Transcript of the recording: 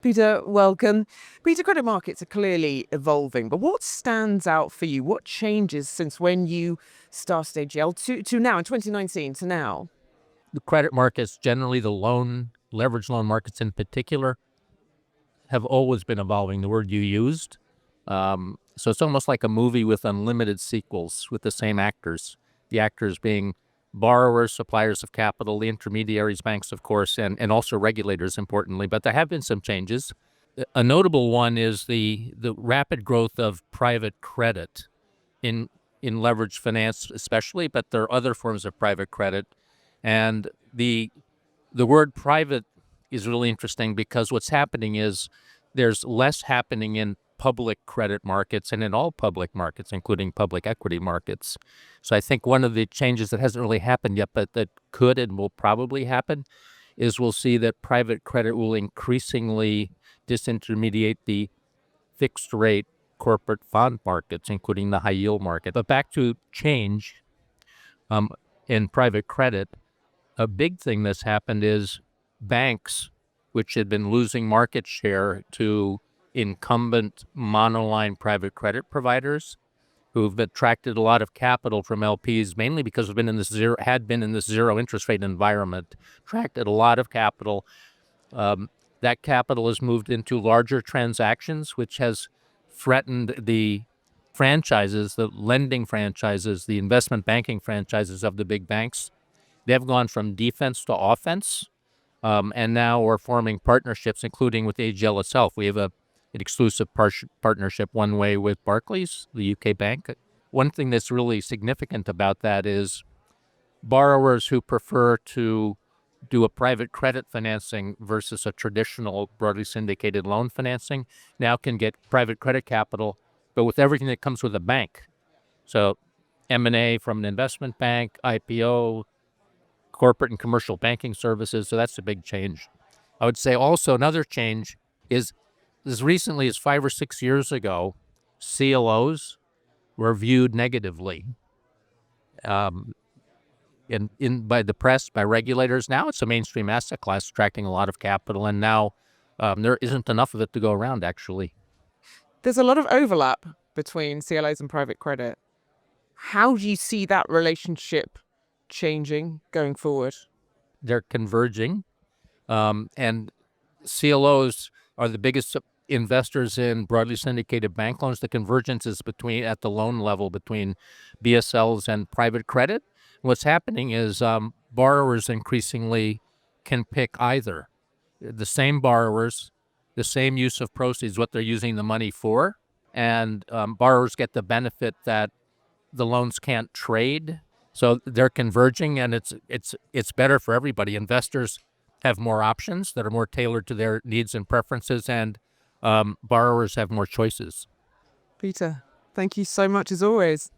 Peter, welcome. Peter, credit markets are clearly evolving, but what stands out for you? What changes since when you started AGL to now, in 2019 to now? The credit markets, generally the leverage loan markets in particular, have always been evolving, the word you used. So it's almost like a movie with unlimited sequels with the same actors, the actors being borrowers, suppliers of capital, the intermediaries, banks, of course, and also regulators, importantly. But there have been some changes. A notable one is the rapid growth of private credit in leveraged finance especially, but there are other forms of private credit. And the word private is really interesting because what's happening is there's less happening in public credit markets and in all public markets, including public equity markets. So I think one of the changes that hasn't really happened yet, but that could and will probably happen, is we'll see that private credit will increasingly disintermediate the fixed rate corporate bond markets, including the high yield market. But back to change in private credit, a big thing that's happened is banks, which had been losing market share to incumbent monoline private credit providers, who've attracted a lot of capital from LPs, mainly because had been in this zero interest rate environment, attracted a lot of capital. That capital has moved into larger transactions, which has threatened the franchises, the lending franchises, the investment banking franchises of the big banks. They've gone from defense to offense, and now we're forming partnerships, including with AGL itself. We have an exclusive partnership one way with Barclays, the UK bank. One thing that's really significant about that is borrowers who prefer to do a private credit financing versus a traditional broadly syndicated loan financing now can get private credit capital, but with everything that comes with a bank. So M&A from an investment bank, IPO, corporate and commercial banking services. So that's a big change. I would say also another change is as recently as 5 or 6 years ago, CLOs were viewed negatively by the press, by regulators. Now it's a mainstream asset class attracting a lot of capital, and now there isn't enough of it to go around, actually. There's a lot of overlap between CLOs and private credit. How do you see that relationship changing going forward? They're converging, and CLOs are the biggest investors in broadly syndicated bank loans. The convergence is at the loan level between BSLs and private credit. What's happening is borrowers increasingly can pick either. The same borrowers, the same use of proceeds, what they're using the money for, and borrowers get the benefit that the loans can't trade. So they're converging, and it's better for everybody. Investors have more options that are more tailored to their needs and preferences, and borrowers have more choices. Peter, thank you so much as always.